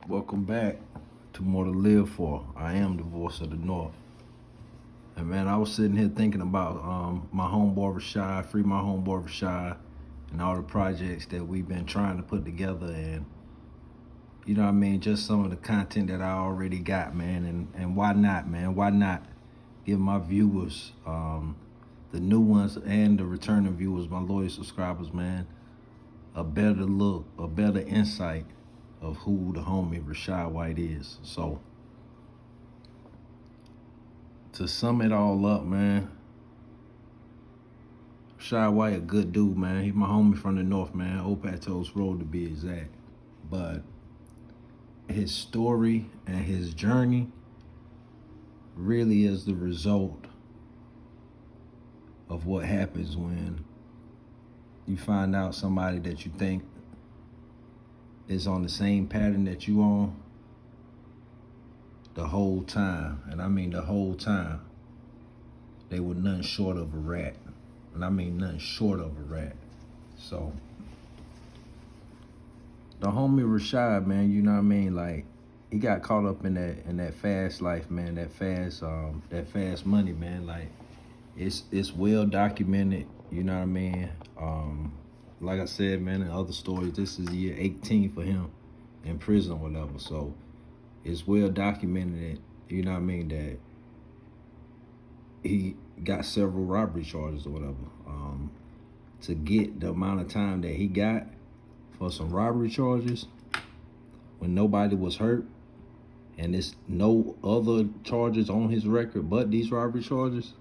Welcome back to More to Live For. I am the voice of the North. And man, I was sitting here thinking about my homeboy Rashad, free my homeboy Rashad, and all the projects that we've been trying to put together. And you know what I mean, just some of the content that I already got, man. And why not, man? Why not give my viewers, the new ones and the returning viewers, my loyal subscribers, man, a better look, a better insight of who the homie Rashad White is. So to sum it all up, man, Rashad White a good dude, man. He my homie from the north, man. Old Patos Road to be exact. But his story and his journey really is the result of what happens when you find out somebody that you think is on the same pattern that you on the whole time. And I mean the whole time. They were nothing short of a rat. And I mean nothing short of a rat. So the homie Rashad, man, you know what I mean? Like, he got caught up in that fast life, man, that fast money, man. Like, it's well documented, you know what I mean? Like I said, man, in other stories, this is year 18 for him in prison or whatever. So it's well documented, you know what I mean, that he got several robbery charges or whatever. To get the amount of time that he got for some robbery charges when nobody was hurt and there's no other charges on his record but these robbery charges,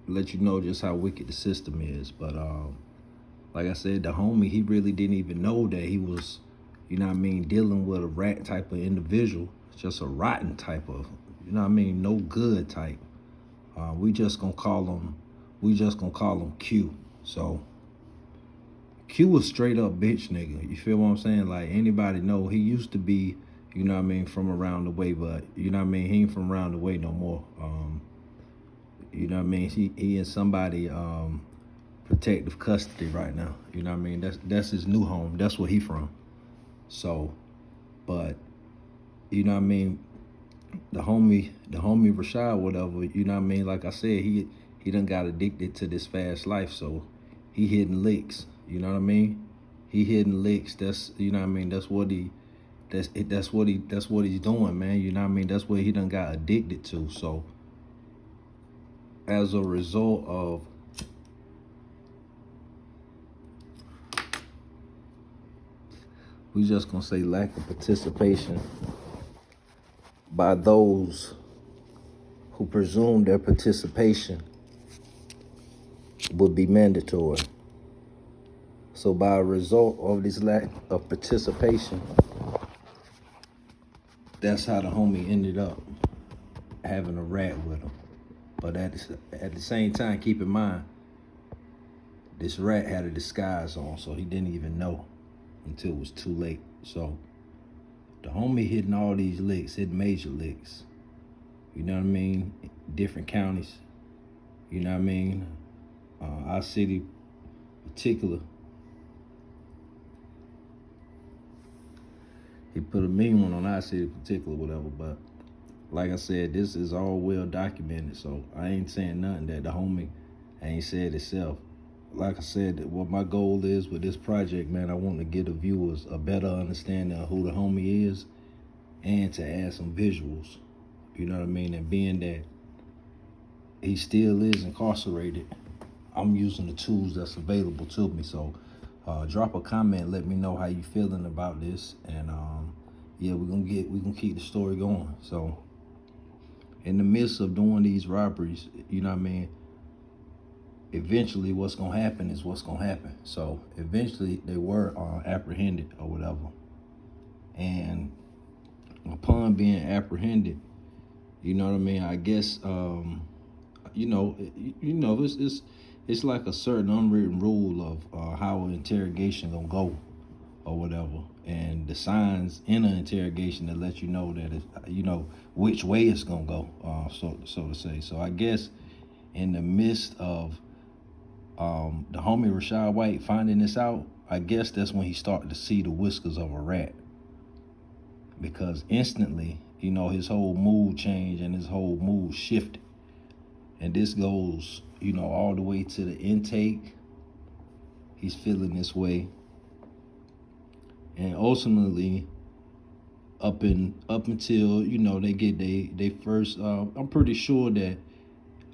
let you know just how wicked the system is. But like I said, the homie, he really didn't even know that he was, you know what I mean, dealing with a rat type of individual, just a rotten type of, you know what I mean, no good type. We just gonna call him Q. So Q was straight up bitch nigga. You feel what I'm saying? Like, anybody know he used to be, you know what I mean, from around the way, but you know what I mean, he ain't from around the way no more. You know what I mean? He in somebody protective custody right now. You know what I mean? That's his new home. That's where he from. So, but you know what I mean, the homie Rashad, whatever, you know what I mean? Like I said, he done got addicted to this fast life, so he hitting licks, you know what I mean? He hitting licks. That's, you know what I mean, that's what he's doing, man. You know what I mean? That's what he done got addicted to. So as a result of we just gonna say lack of participation by those who presume their participation would be mandatory. So by a result of this lack of participation, that's how the homie ended up having a rat with him. But at the same time, keep in mind, this rat had a disguise on, so he didn't even know until it was too late. So the homie hitting all these licks, hitting major licks. You know what I mean? Different counties. You know what I mean? Our city particular. He put a mean one on our city particular, whatever. But like I said, this is all well documented. So I ain't saying nothing that the homie ain't said itself. Like I said, what my goal is with this project, man, I want to give the viewers a better understanding of who the homie is and to add some visuals. You know what I mean? And being that he still is incarcerated, I'm using the tools that's available to me. So drop a comment, let me know how you feeling about this, and yeah, we're gonna keep the story going. So in the midst of doing these robberies, you know what I mean, eventually what's gonna happen is what's gonna happen. So eventually they were apprehended or whatever, and upon being apprehended, you know what I mean, I guess it's like a certain unwritten rule of how an interrogation gonna go or whatever, and the signs in an interrogation that let you know that which way it's gonna go, so to say. So I guess in the midst of the homie Rashad White finding this out, I guess that's when he started to see the whiskers of a rat. because instantly, his whole mood changed and his whole mood shifted. And this goes, all the way to the intake. He's feeling this way. And ultimately, up until, they get they first, I'm pretty sure that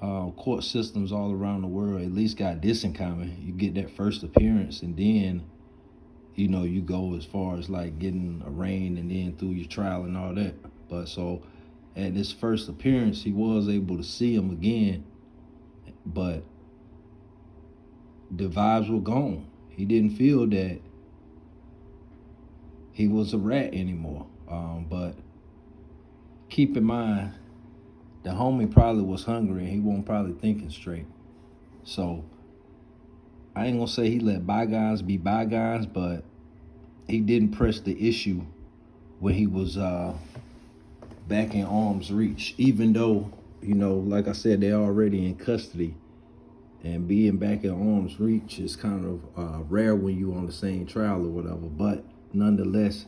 court systems all around the world at least got this in common. You get that first appearance, and then you go as far as like getting arraigned and then through your trial and all that. But so at this first appearance, he was able to see him again, but the vibes were gone. He didn't feel that he was a rat anymore. But keep in mind, the homie probably was hungry and he wasn't probably thinking straight. So I ain't gonna say he let bygones be bygones, but he didn't press the issue when he was back in arm's reach, even though, like I said, they're already in custody. And being back in arm's reach is kind of rare when you're on the same trial or whatever. But nonetheless,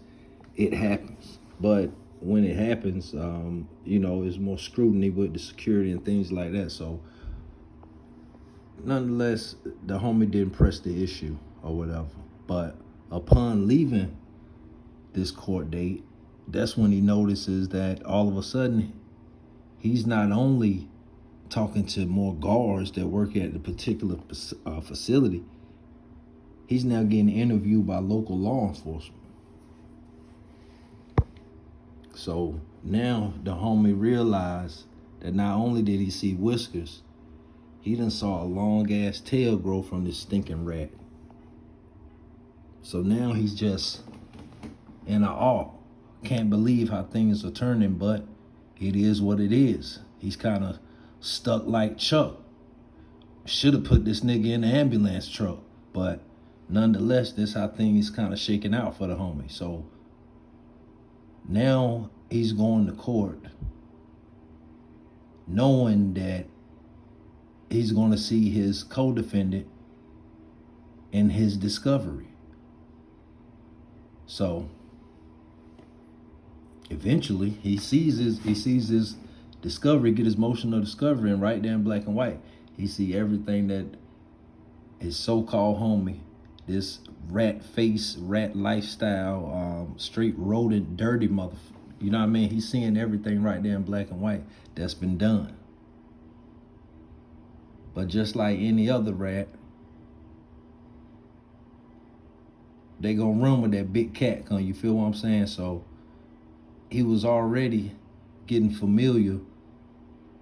it happens. But when it happens, there's more scrutiny with the security and things like that. So nonetheless, the homie didn't press the issue or whatever. But upon leaving this court date, that's when he notices that all of a sudden he's not only talking to more guards that work at the particular facility, he's now getting interviewed by local law enforcement. So now the homie realized that not only did he see whiskers, he done saw a long ass tail grow from this stinking rat. So now he's just in awe. Can't believe how things are turning, but it is what it is. He's kind of stuck like Chuck. Should have put this nigga in the ambulance truck, but nonetheless, this how things kind of shaking out for the homie. So now he's going to court knowing that he's going to see his co-defendant in his discovery. So eventually he sees his discovery, get his motion of discovery, and right there in black and white, he see everything that his so-called homie, this rat face, rat lifestyle, straight rodent, dirty motherfucker. You know what I mean? He's seeing everything right there in black and white that's been done. But just like any other rat, they gonna run with that big cat, you feel what I'm saying? So he was already getting familiar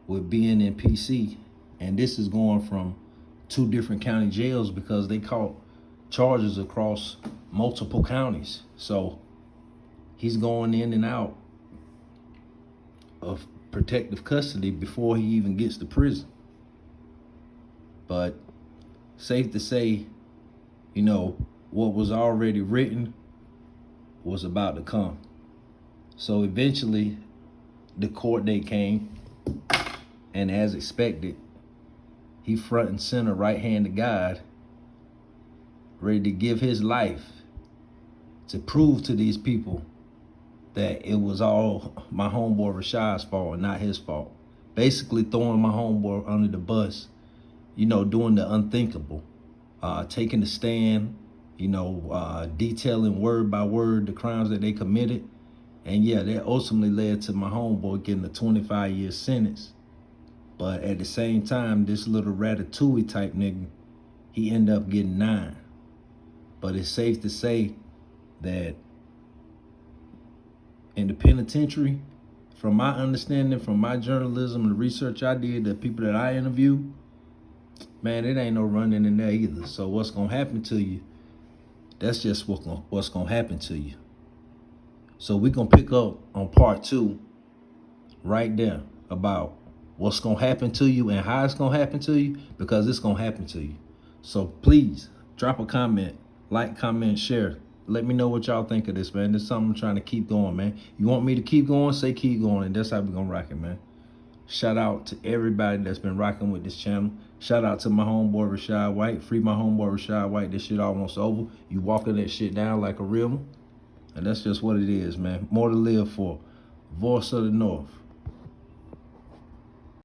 with being in PC. And this is going from 2 different county jails because they caught charges across multiple counties. So he's going in and out of protective custody before he even gets to prison. But safe to say, what was already written was about to come. So eventually the court date came, and as expected, he front and center, right hand to God, ready to give his life to prove to these people that it was all my homeboy Rashad's fault and not his fault. Basically throwing my homeboy under the bus, doing the unthinkable, taking the stand, detailing word by word the crimes that they committed. And yeah, that ultimately led to my homeboy getting a 25-year sentence. But at the same time, this little ratatouille type nigga, he ended up getting 9. But it's safe to say that in the penitentiary, from my understanding, from my journalism and the research I did, the people that I interviewed, man, it ain't no running in there either. So what's gonna happen to you, that's just what's gonna happen to you. So we're gonna pick up on part 2 right there about what's gonna happen to you and how it's gonna happen to you, because it's gonna happen to you. So please drop a comment, like, comment, share. Let me know what y'all think of this, man. This is something I'm trying to keep going, man. You want me to keep going? Say keep going, and that's how we're gonna rock it, man. Shout out to everybody that's been rocking with this channel. Shout out to my homeboy Rashad White. Free my homeboy Rashad White. This shit almost over. You walking that shit down like a real one. And that's just what it is, man. More to live for. Voice of the North.